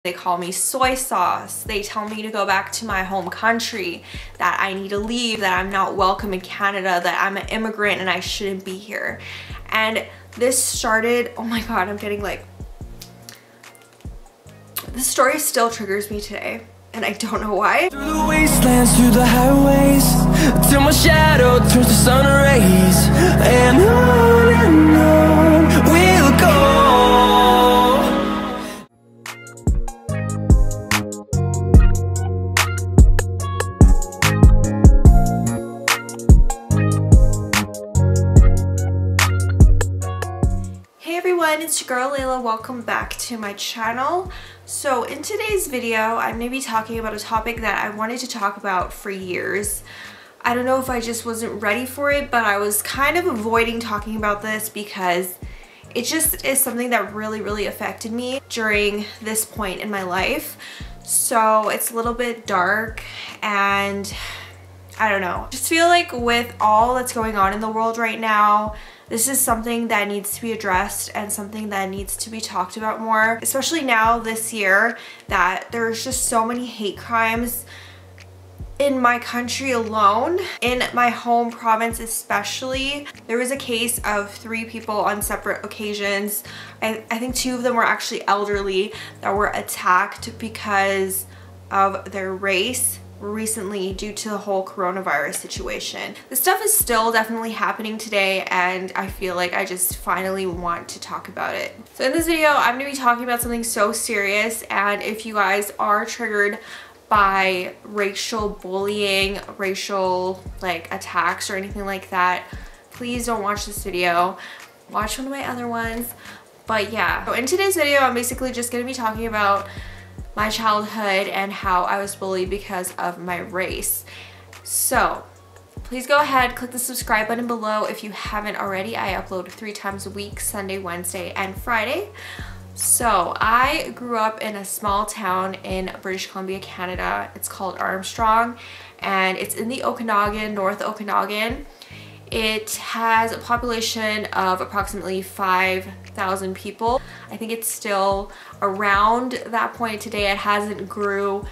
They call me soy sauce. They tell me to go back to my home country, that I need to leave, that I'm not welcome in Canada, that I'm an immigrant and I shouldn't be here. And this started, oh my God, I'm getting like, this story still triggers me today. And I don't know why. Through the wastelands, through the highways, till my shadow turns to sun rays, and on we'll go. Hey everyone, it's your girl Leila. Welcome back to my channel. So in today's video, I'm going to be talking about a topic that I wanted to talk about for years. I don't know if I just wasn't ready for it, but I was kind of avoiding talking about this because it just is something that really affected me during this point in my life. So it's a little bit dark and I don't know. I just feel like with all that's going on in the world right now, this is something that needs to be addressed and something that needs to be talked about more, especially now this year that there's just so many hate crimes in my country alone. In my home province especially, there was a case of 3 people on separate occasions. I think 2 of them were actually elderly that were attacked because of their race recently due to the whole coronavirus situation. This stuff is still definitely happening today and I feel like I just finally want to talk about it. So in this video, I'm going to be talking about something so serious, and if you guys are triggered by racial bullying, racial attacks or anything like that, please don't watch this video. Watch one of my other ones. But yeah, so in today's video, I'm basically just going to be talking about my childhood and how I was bullied because of my race. So please go ahead, click the subscribe button below if you haven't already. I upload 3 times a week, Sunday, Wednesday, and Friday. So I grew up in a small town in British Columbia, Canada. It's called Armstrong and it's in the Okanagan, North Okanagan. It has a population of approximately 5,000 people. I think it's still around that point today. It hasn't grew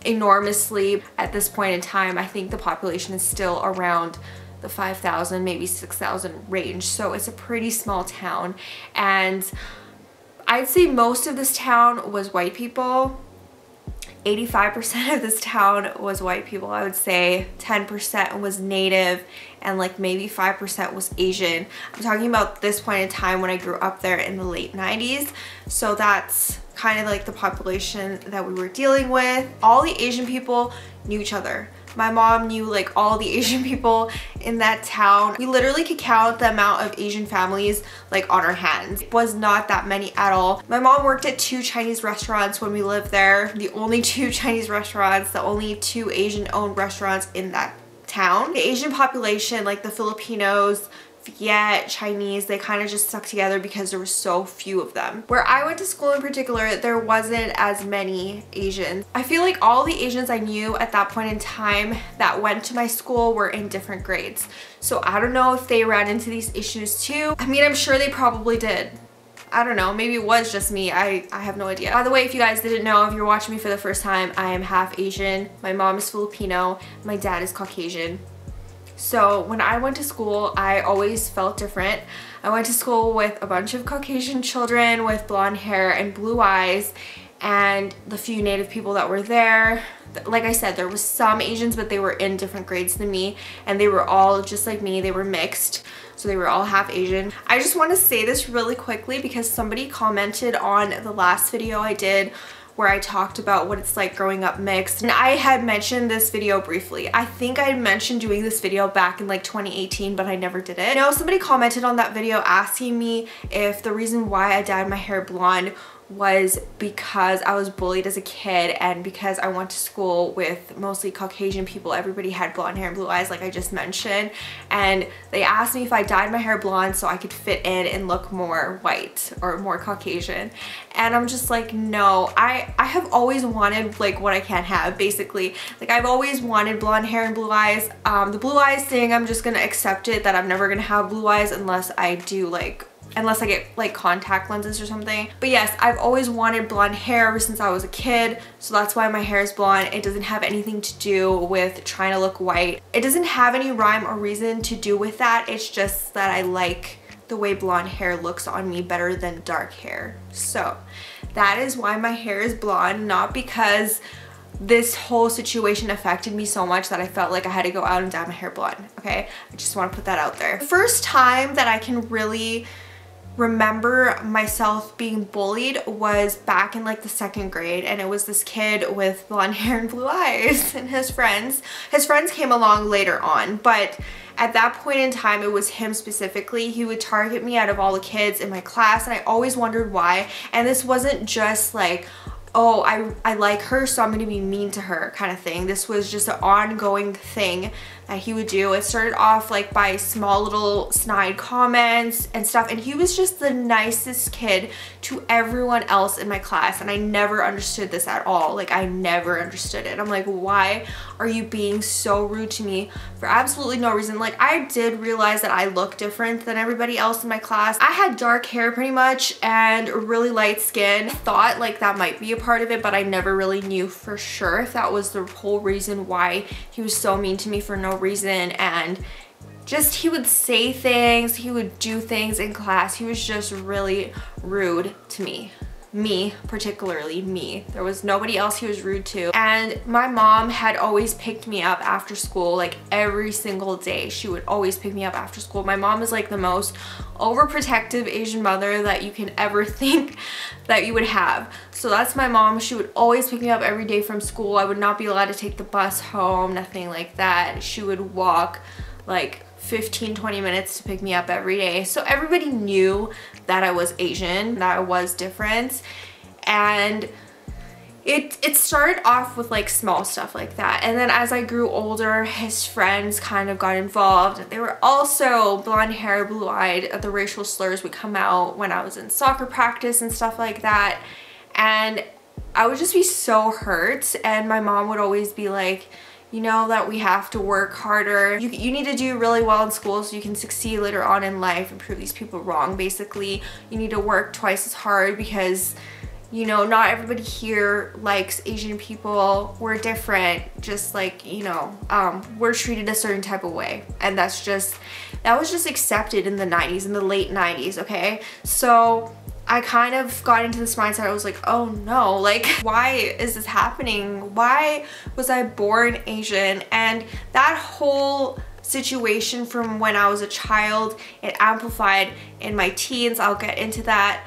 enormously at this point in time. I think the population is still around the 5,000, maybe 6,000 range. So it's a pretty small town. And I'd say most of this town was white people. 85% of this town was white people. I would say 10% was native and maybe 5% was Asian. I'm talking about this point in time when I grew up there in the late 90s. So that's kind of the population that we were dealing with. All the Asian people knew each other. My mom knew all the Asian people in that town. We literally could count the amount of Asian families on our hands. It was not that many at all. My mom worked at 2 Chinese restaurants when we lived there. The only 2 Chinese restaurants, the only 2 Asian owned restaurants in that town. The Asian population, the Filipinos, Viet, Chinese, they kind of just stuck together because there were so few of them. Where I went to school in particular, there wasn't as many Asians. I feel like all the Asians I knew at that point in time that went to my school were in different grades. So I don't know if they ran into these issues too. I mean, I'm sure they probably did. I don't know, maybe it was just me. I have no idea. By the way, if you guys didn't know, if you're watching me for the first time, I am half Asian. My mom is Filipino, my dad is Caucasian. So when I went to school, I always felt different. I went to school with a bunch of Caucasian children with blonde hair and blue eyes, and the few native people that were there. Like I said, there was some Asians, but they were in different grades than me, and they were all just like me. They were mixed, so they were all half Asian. I just want to say this really quickly because somebody commented on the last video I did where I talked about what it's like growing up mixed, and I had mentioned this video briefly. I think I mentioned doing this video back in 2018, but I never did it. Now, somebody commented on that video asking me if the reason why I dyed my hair blonde was because I was bullied as a kid and because I went to school with mostly Caucasian people. Everybody had blonde hair and blue eyes like I just mentioned, and they asked me if I dyed my hair blonde so I could fit in and look more white or more Caucasian, and I'm just like, no. I have always wanted what I can't have, basically. I've always wanted blonde hair and blue eyes. The blue eyes thing, I'm just gonna accept it that I'm never gonna have blue eyes unless I do unless I get like contact lenses or something. But yes, I've always wanted blonde hair ever since I was a kid, so that's why my hair is blonde. It doesn't have anything to do with trying to look white. It doesn't have any rhyme or reason to do with that. It's just that I like the way blonde hair looks on me better than dark hair. So that is why my hair is blonde, not because this whole situation affected me so much that I felt like I had to go out and dye my hair blonde, okay? I just want to put that out there. The first time that I can really remember myself being bullied was back in like the 2nd grade, and it was this kid with blonde hair and blue eyes and his friends. His friends came along later on, but at that point in time, it was him specifically. He would target me out of all the kids in my class, and I always wondered why. And this wasn't just like, oh, I like her, so I'm gonna be mean to her kind of thing. This was just an ongoing thing that he would do. It started off like by small little snide comments and stuff, and he was just the nicest kid to everyone else in my class, and I never understood this at all. Like, I never understood it. I'm like, why are you being so rude to me for absolutely no reason? Like, I did realize that I look different than everybody else in my class. I had dark hair pretty much and really light skin. I thought like that might be a part of it, but I never really knew for sure if that was the whole reason why he was so mean to me for no reason. And just, he would say things, he would do things in class. He was just really rude to me. Particularly me. There was nobody else he was rude to. And my mom had always picked me up after school, like every single day. She would always pick me up after school. My mom is like the most overprotective Asian mother that you can ever think that you would have. So that's my mom. She would always pick me up every day from school. I would not be allowed to take the bus home, nothing like that. She would walk like 15-20 minutes to pick me up every day. So everybody knew that I was Asian, that I was different. And it started off with like small stuff like that, and then as I grew older, his friends kind of got involved. They were also blonde hair, blue-eyed. The racial slurs would come out when I was in soccer practice and stuff like that, and I would just be so hurt. And my mom would always be like, you know that we have to work harder. You need to do really well in school so you can succeed later on in life and prove these people wrong. Basically, you need to work twice as hard because, you know, not everybody here likes Asian people. We're different, just like, you know, we're treated a certain type of way. And that was just accepted in the 90s, in the late 90s, okay? So I kind of got into this mindset. I was like, oh no, like, why is this happening? Why was I born Asian? And that whole situation from when I was a child, it amplified in my teens. I'll get into that.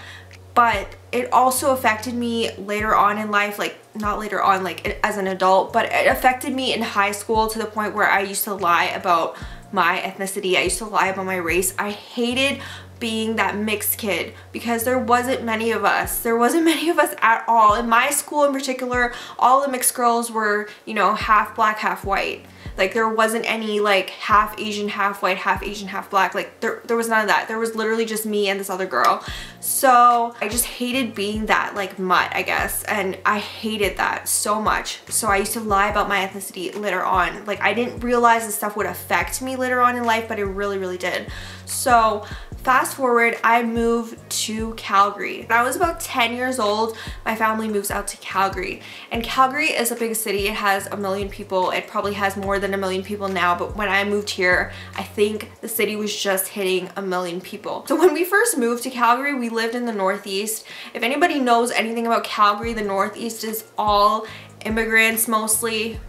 But it also affected me later on in life, like not later on, like as an adult, but it affected me in high school to the point where I used to lie about my ethnicity. I used to lie about my race. I hated being that mixed kid because there wasn't many of us. There wasn't many of us at all. In my school in particular, all the mixed girls were, you know, half black, half white. Like, there wasn't any like half Asian, half white, half Asian, half black. Like, there was none of that. There was literally just me and this other girl. So I just hated being that like mutt, I guess. And I hated that so much. So I used to lie about my ethnicity later on. Like, I didn't realize this stuff would affect me later on in life, but it really, really did. So fast forward, I moved to Calgary. When I was about 10 years old, my family moves out to Calgary. And Calgary is a big city. It has 1 million people. It probably has more than 1 million people now, but when I moved here, I think the city was just hitting 1 million people. So when we first moved to Calgary, we lived in the Northeast. If anybody knows anything about Calgary, the Northeast is all immigrants, mostly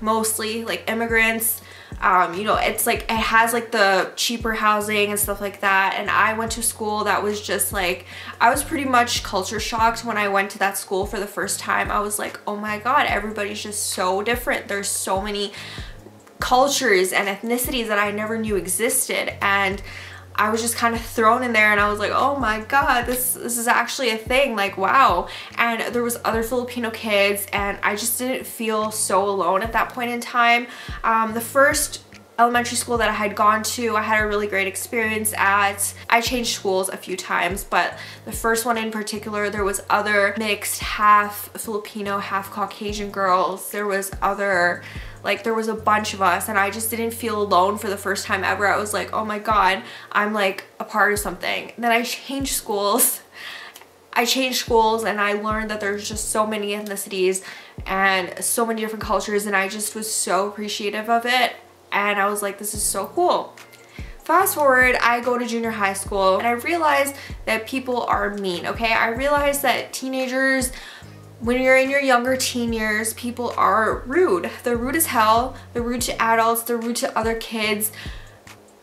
like immigrants. You know, it's like, it has like the cheaper housing and stuff like that. And I went to school that was just like, I was pretty much culture shocked when I went to that school for the first time. I was like, oh my God, everybody's just so different. There's so many cultures and ethnicities that I never knew existed. And I was just kind of thrown in there, and I was like, oh my God, this is actually a thing, like, wow. And there was other Filipino kids, and I just didn't feel so alone at that point in time. The first elementary school that I had gone to, I had a really great experience at. I changed schools a few times, but the first one in particular, there was other mixed, half Filipino, half Caucasian girls. There was other, like, there was a bunch of us, and I just didn't feel alone for the first time ever. I was like, oh my god, I'm like a part of something. And then I changed schools. And I learned that there's just so many ethnicities and so many different cultures, and I just was so appreciative of it. And I was like, this is so cool. Fast forward, I go to junior high school and I realized that people are mean, okay? I realized that teenagers, when you're in your younger teen years, people are rude. They're rude as hell. They're rude to adults. They're rude to other kids.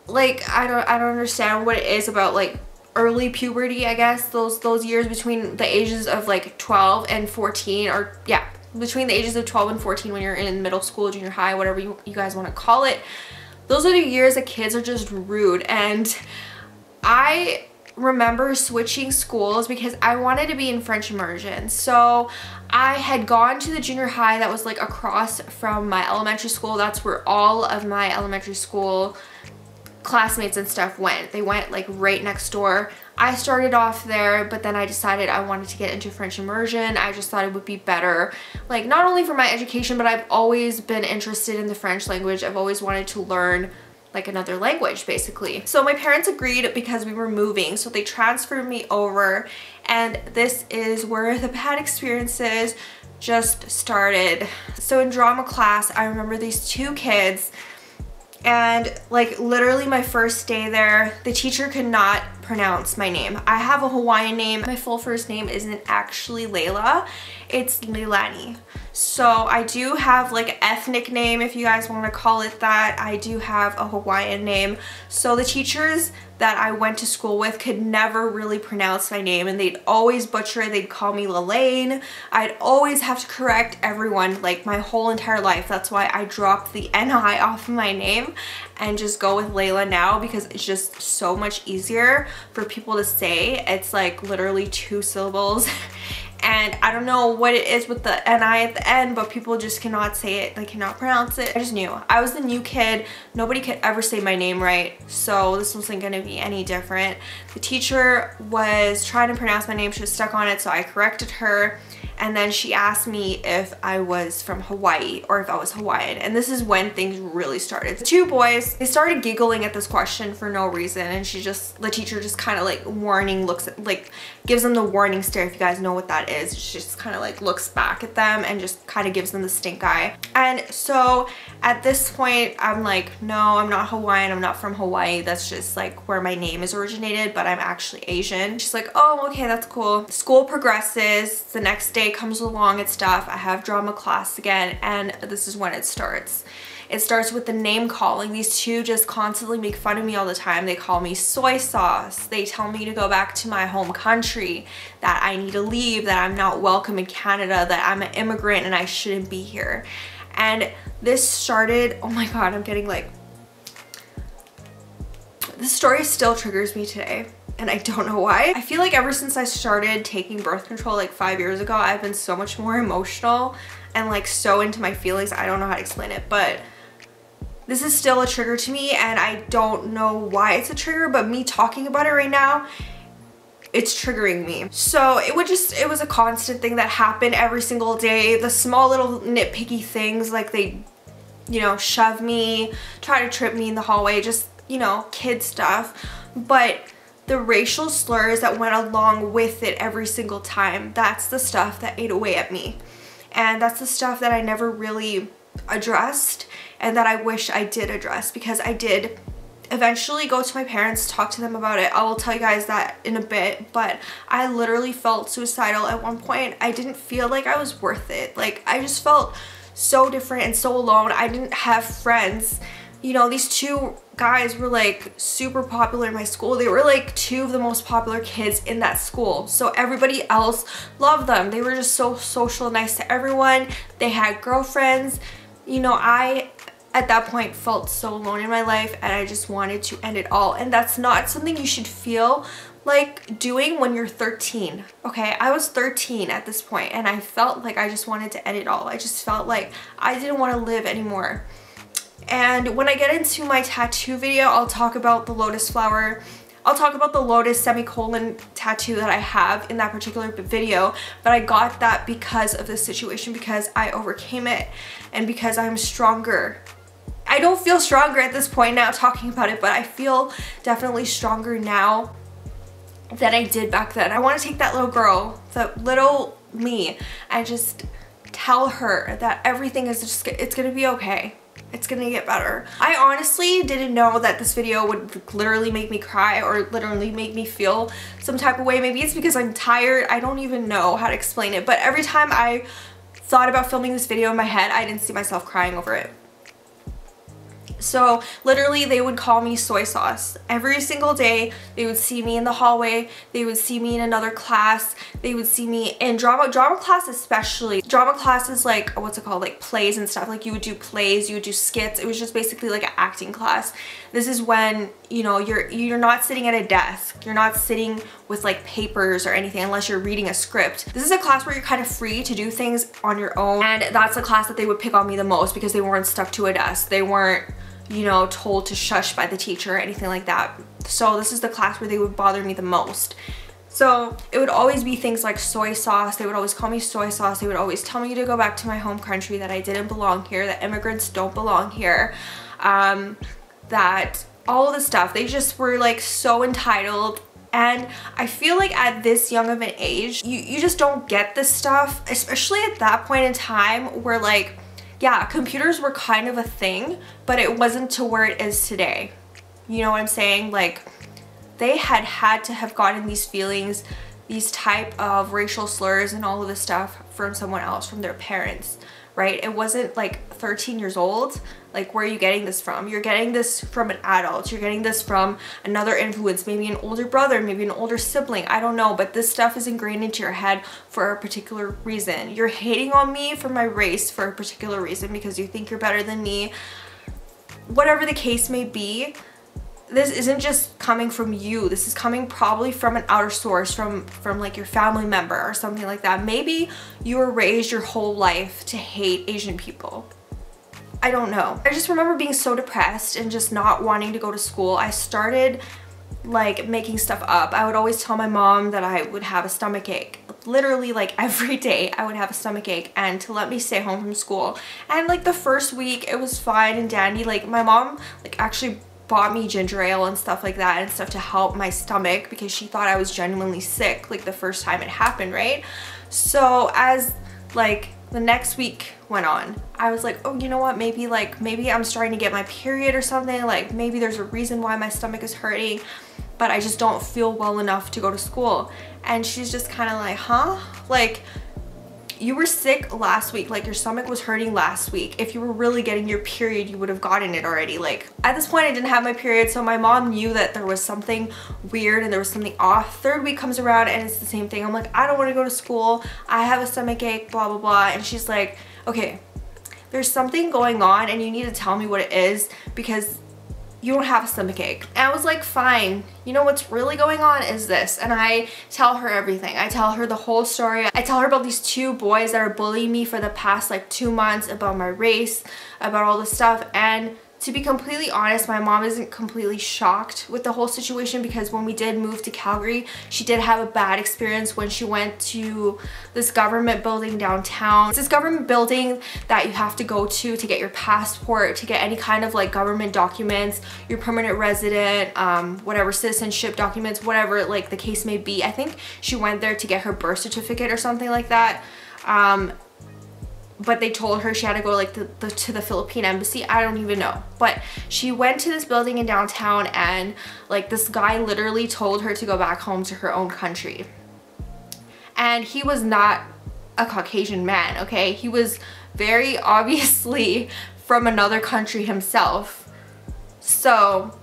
Like, I don't understand what it is about like early puberty, I guess. Those years between the ages of like 12 and 14, or yeah, between the ages of 12 and 14 when you're in middle school, junior high, whatever you guys want to call it. Those are the years that kids are just rude. And I remember switching schools because I wanted to be in French immersion. So I had gone to the junior high that was like across from my elementary school. That's where all of my elementary school classmates and stuff went. They went like right next door. I started off there, but then I decided I wanted to get into French immersion. I just thought it would be better, like not only for my education, but I've always been interested in the French language. I've always wanted to learn like another language basically. So my parents agreed because we were moving, so they transferred me over, and this is where the bad experiences just started. So in drama class, I remember these two kids, and like literally my first day there, the teacher could not pronounce my name. I have a Hawaiian name. My full first name isn't actually Leila, it's Leilani. So I do have like an ethnic name, if you guys want to call it that. I do have a Hawaiian name. So the teachers that I went to school with could never really pronounce my name, and they'd always butcher it. They'd call me Lalaine. I'd always have to correct everyone like my whole entire life. That's why I dropped the NI off of my name and just go with Leila now, because it's just so much easier for people to say. It's like literally 2 syllables. And I don't know what it is with the NI at the end, but people just cannot say it. They cannot pronounce it. I just knew. I was the new kid. Nobody could ever say my name right. So this wasn't going to be any different. The teacher was trying to pronounce my name. She was stuck on it. So I corrected her. And then she asked me if I was from Hawaii or if I was Hawaiian. And this is when things really started. The 2 boys, they started giggling at this question for no reason. And the teacher just kind of like gives them the warning stare, if you guys know what that is. She just kind of like looks back at them and just kind of gives them the stink eye. And so at this point, I'm like, no, I'm not Hawaiian. I'm not from Hawaii. That's just like where my name is originated, but I'm actually Asian. She's like, oh, okay, that's cool. School progresses. The next day comes along and stuff. I have drama class again, and this is when it starts. It starts with the name calling. These 2 just constantly make fun of me all the time. They call me soy sauce. They tell me to go back to my home country, that I need to leave, that I'm not welcome in Canada, that I'm an immigrant and I shouldn't be here. And this started, oh my god, I'm getting like, this story still triggers me today. And I don't know why. I feel like ever since I started taking birth control like 5 years ago, I've been so much more emotional and like so into my feelings. I don't know how to explain it, but this is still a trigger to me, and I don't know why it's a trigger, but me talking about it right now, it's triggering me. So it was a constant thing that happened every single day. The small little nitpicky things, like they, you know, shove me, try to trip me in the hallway, just, you know, kid stuff. But the racial slurs that went along with it every single time, that's the stuff that ate away at me. And that's the stuff that I never really addressed, and that I wish I did address, because I did eventually go to my parents, talk to them about it. I will tell you guys that in a bit, but I literally felt suicidal at one point. I didn't feel like I was worth it. Like, I just felt so different and so alone. I didn't have friends. You know, these 2 guys were like super popular in my school. They were like 2 of the most popular kids in that school. So everybody else loved them. They were just so social, nice to everyone. They had girlfriends. You know, I at that point felt so alone in my life, and I just wanted to end it all. And that's not something you should feel like doing when you're 13. Okay, I was 13 at this point, and I felt like I just wanted to end it all. I just felt like I didn't want to live anymore. And when I get into my tattoo video, I'll talk about the lotus flower. I'll talk about the lotus semicolon tattoo that I have in that particular video, but I got that because of this situation, because I overcame it and because I'm stronger. I don't feel stronger at this point now talking about it, but I feel definitely stronger now than I did back then. I want to take that little girl, that little me, and just tell her that everything is just, it's gonna be okay. It's gonna get better. I honestly didn't know that this video would literally make me cry or literally make me feel some type of way. Maybe it's because I'm tired. I don't even know how to explain it. But every time I thought about filming this video in my head, I didn't see myself crying over it. So literally they would call me soy sauce. Every single day they would see me in the hallway, they would see me in another class, they would see me in drama class especially. Drama class is like, what's it called, like plays and stuff. Like you would do plays, you would do skits. It was just basically like an acting class. This is when, you know, you're not sitting at a desk, you're not sitting with like papers or anything unless you're reading a script. This is a class where you're kind of free to do things on your own, and that's the class that they would pick on me the most because they weren't stuck to a desk. They weren't, you know, told to shush by the teacher or anything like that. So this is the class where they would bother me the most. So it would always be things like soy sauce. They would always call me soy sauce. They would always tell me to go back to my home country, that I didn't belong here, that immigrants don't belong here, that all of the stuff. They just were like so entitled. And I feel like at this young of an age, you just don't get this stuff, especially at that point in time where, like, yeah, computers were kind of a thing, but it wasn't to where it is today. You know what I'm saying? Like, they had to have gotten these feelings, these type of racial slurs and all of this stuff from someone else, from their parents, right? It wasn't like 13 years old. Like, where are you getting this from? You're getting this from an adult. You're getting this from another influence, maybe an older brother, maybe an older sibling. I don't know, but this stuff is ingrained into your head for a particular reason. You're hating on me for my race for a particular reason because you think you're better than me. Whatever the case may be, this isn't just coming from you. This is coming probably from an outer source, from like your family member or something like that. Maybe you were raised your whole life to hate Asian people. I don't know. I just remember being so depressed and just not wanting to go to school. I started like making stuff up. I would always tell my mom that I would have a stomach ache. Literally like every day I would have a stomach ache, and to let me stay home from school. And like the first week it was fine and dandy. Like my mom like actually bought me ginger ale and stuff like that and stuff to help my stomach because she thought I was genuinely sick like the first time it happened, right? So as like the next week went on, I was like, oh, you know what, maybe I'm starting to get my period or something. Like maybe there's a reason why my stomach is hurting, but I just don't feel well enough to go to school. And she's just kind of like, huh? Like, you were sick last week, like your stomach was hurting last week. If you were really getting your period, you would have gotten it already. Like at this point I didn't have my period, so my mom knew that there was something weird and there was something off. Third week comes around and it's the same thing. I'm like, I don't want to go to school, I have a stomach ache, blah blah blah. And she's like, okay, there's something going on and you need to tell me what it is because you don't have a stomach ache. And I was like, fine, you know what's really going on is this. And I tell her everything. I tell her the whole story. I tell her about these two boys that are bullying me for the past like 2 months, about my race, about all this stuff. And to be completely honest, my mom isn't completely shocked with the whole situation because when we did move to Calgary, she did have a bad experience when she went to this government building downtown. It's this government building that you have to go to get your passport, to get any kind of like government documents, your permanent resident, whatever, citizenship documents, whatever like the case may be. I think she went there to get her birth certificate or something like that. But they told her she had to go like to the Philippine embassy. I don't even know. But she went to this building in downtown and like this guy literally told her to go back home to her own country. And he was not a Caucasian man, okay? He was very obviously from another country himself. So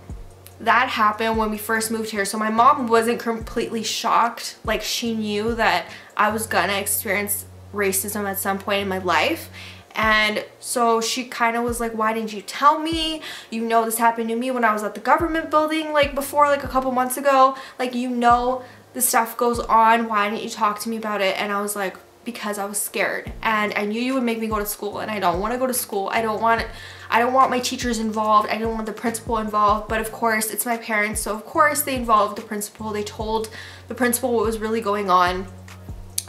that happened when we first moved here. So my mom wasn't completely shocked. Like she knew that I was gonna experience racism at some point in my life, and so she kind of was like, why didn't you tell me? You know, this happened to me when I was at the government building like before, like a couple months ago. Like, you know, this stuff goes on, why didn't you talk to me about it? And I was like, because I was scared, and I knew you would make me go to school, and I don't want to go to school. I don't want my teachers involved. I didn't want the principal involved, but of course it's my parents, so of course they involved the principal. They told the principal what was really going on.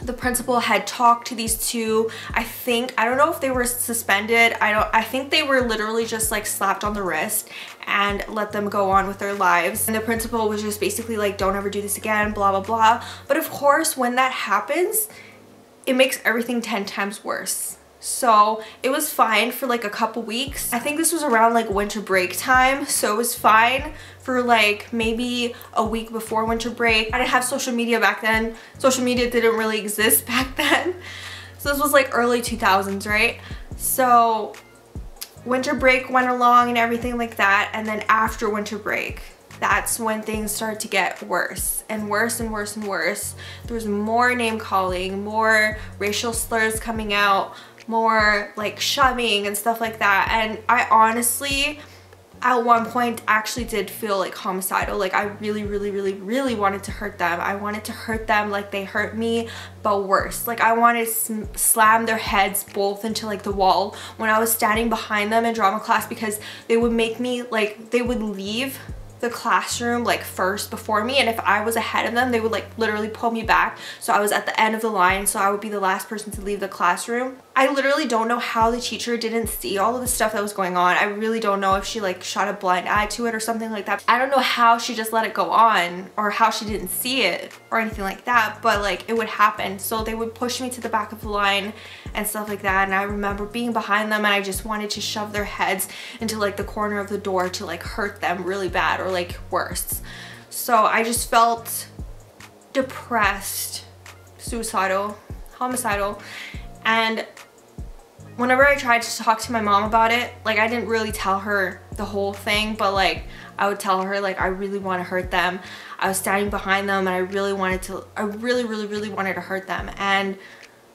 The principal had talked to these two. I don't know if they were suspended. I think they were literally just like slapped on the wrist and let them go on with their lives. And the principal was just basically like, don't ever do this again, blah, blah, blah. But of course, when that happens, it makes everything 10 times worse. So it was fine for like a couple weeks. I think this was around like winter break time, so it was fine for like maybe a week before winter break. I didn't have social media back then. Social media didn't really exist back then. So this was like early 2000s, right? So winter break went along and everything like that, and then after winter break, that's when things started to get worse and worse and worse and worse. There was more name calling, more racial slurs coming out, more like shoving and stuff like that. And I honestly at one point actually did feel like homicidal. Like I really wanted to hurt them. I wanted to hurt them like they hurt me, but worse. Like I wanted to slam their heads both into like the wall when I was standing behind them in drama class, because they would make me like, they would leave the classroom like first before me, and if I was ahead of them, they would like literally pull me back, so I was at the end of the line, so I would be the last person to leave the classroom. I literally don't know how the teacher didn't see all of the stuff that was going on. I really don't know if she like shot a blind eye to it or something like that. I don't know how she just let it go on, or how she didn't see it or anything like that, but like it would happen. So they would push me to the back of the line and stuff like that, and I remember being behind them and I just wanted to shove their heads into like the corner of the door to like hurt them really bad, or like worse. So I just felt depressed, suicidal, homicidal. And whenever I tried to talk to my mom about it, like I didn't really tell her the whole thing, but like I would tell her like I really want to hurt them. I was standing behind them and I really wanted to hurt them, and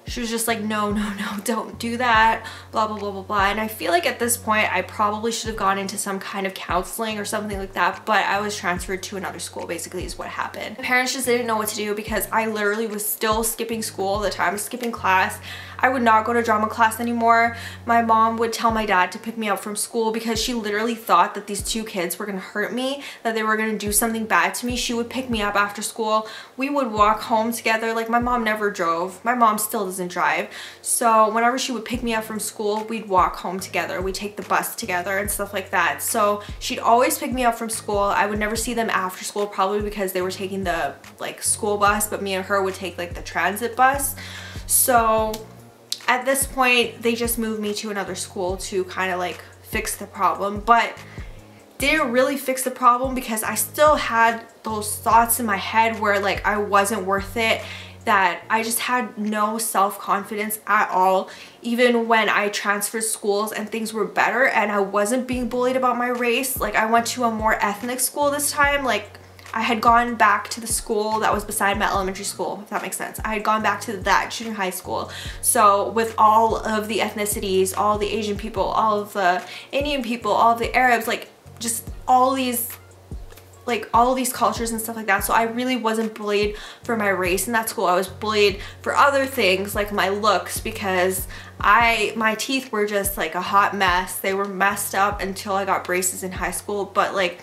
she was just like, no, don't do that, blah, blah, blah, blah, blah. And I feel like at this point, I probably should have gone into some kind of counseling or something like that, but I was transferred to another school, basically, is what happened. My parents just didn't know what to do, because I literally was still skipping school all the time, skipping class. I would not go to drama class anymore. My mom would tell my dad to pick me up from school, because she literally thought that these two kids were gonna hurt me, that they were gonna do something bad to me. She would pick me up after school. We would walk home together. Like my mom never drove. My mom still doesn't drive. So whenever she would pick me up from school, we'd walk home together. We'd take the bus together and stuff like that. So she'd always pick me up from school. I would never see them after school, probably because they were taking the like school bus, but me and her would take like the transit bus. So at this point, they just moved me to another school to kind of like fix the problem, but didn't really fix the problem, because I still had those thoughts in my head where like I wasn't worth it, that I just had no self-confidence at all, even when I transferred schools and things were better and I wasn't being bullied about my race. Like I went to a more ethnic school this time. Like I had gone back to the school that was beside my elementary school, if that makes sense. I had gone back to that junior high school. So with all of the ethnicities, all the Asian people, all of the Indian people, all of the Arabs, like just all these cultures and stuff like that. So I really wasn't bullied for my race in that school. I was bullied for other things like my looks, because my teeth were just like a hot mess. They were messed up until I got braces in high school, but like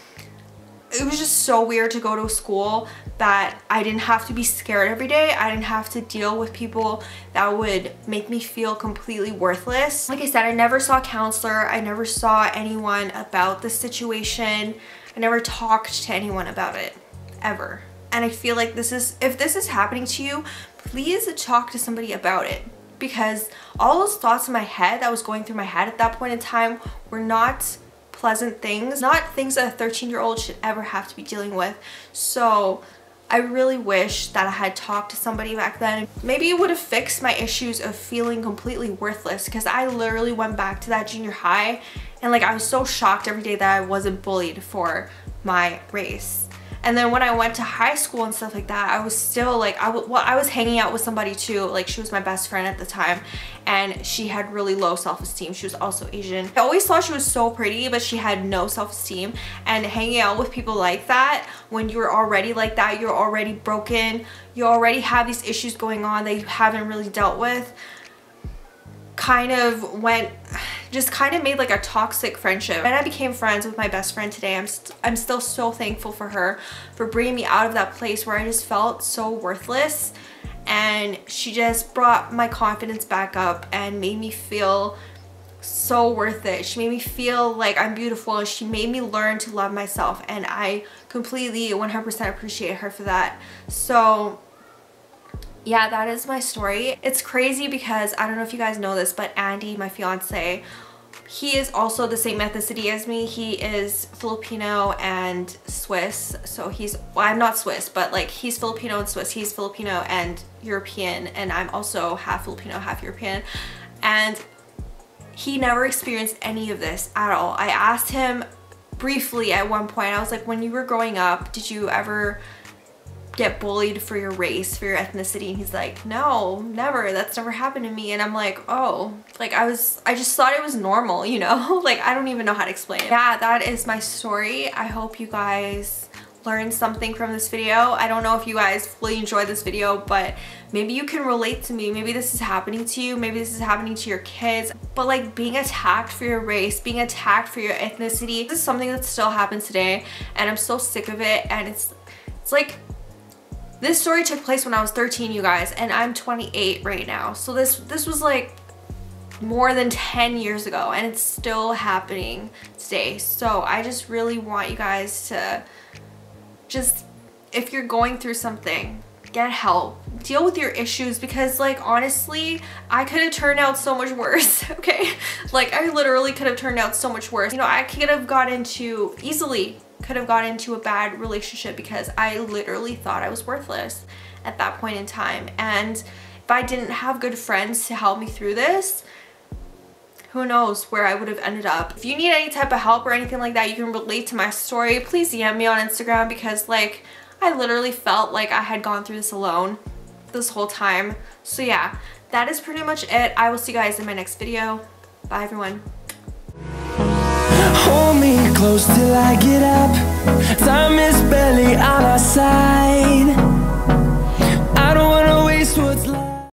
it was just so weird to go to a school that I didn't have to be scared every day. I didn't have to deal with people that would make me feel completely worthless. Like I said, I never saw a counselor. I never saw anyone about this situation. I never talked to anyone about it, ever. And I feel like if this is happening to you, please talk to somebody about it, because all those thoughts in my head that was going through my head at that point in time were not pleasant things, not things that a 13-year-old should ever have to be dealing with. So I really wish that I had talked to somebody back then. Maybe it would have fixed my issues of feeling completely worthless, because I literally went back to that junior high and like I was so shocked every day that I wasn't bullied for my race. And then when I went to high school and stuff like that, I was still like, I was hanging out with somebody too. Like, she was my best friend at the time, and she had really low self-esteem. She was also Asian. I always thought she was so pretty, but she had no self-esteem. And hanging out with people like that, when you're already like that, you're already broken, you already have these issues going on that you haven't really dealt with, just kind of made like a toxic friendship. And I became friends with my best friend today. I'm still so thankful for her for bringing me out of that place where I just felt so worthless, and she just brought my confidence back up and made me feel so worth it. She made me feel like I'm beautiful, and she made me learn to love myself, and I completely 100% appreciate her for that. So yeah, that is my story. It's crazy because I don't know if you guys know this, but Andy, my fiance, he is also the same ethnicity as me. He is Filipino and Swiss. So well, I'm not Swiss, but like he's Filipino and Swiss. He's Filipino and European, and I'm also half Filipino, half European. And he never experienced any of this at all. I asked him briefly at one point, I was like, when you were growing up, did you ever get bullied for your race, for your ethnicity? And he's like, no, never, that's never happened to me. And I'm like, oh, like I just thought it was normal, you know? Like, I don't even know how to explain it. Yeah, that is my story. I hope you guys learned something from this video. I don't know if you guys fully enjoyed this video, but maybe you can relate to me. Maybe this is happening to you, maybe this is happening to your kids. But like, being attacked for your race, being attacked for your ethnicity, this is something that still happens today, and I'm so sick of it. And it's like, this story took place when I was 13, you guys, and I'm 28 right now. So this was like more than 10 years ago, and it's still happening today. So I just really want you guys to just, if you're going through something, get help, deal with your issues, because like, honestly, I could have turned out so much worse. Okay, like I literally could have turned out so much worse. You know, I could have could have got into a bad relationship because I literally thought I was worthless at that point in time. And if I didn't have good friends to help me through this, who knows where I would have ended up. If you need any type of help or anything like that, you can relate to my story, please DM me on Instagram, because like, I literally felt like I had gone through this alone this whole time. So yeah, that is pretty much it. I will see you guys in my next video. Bye everyone. Hold me close till I get up. Time is barely on our side. I don't wanna waste what's left.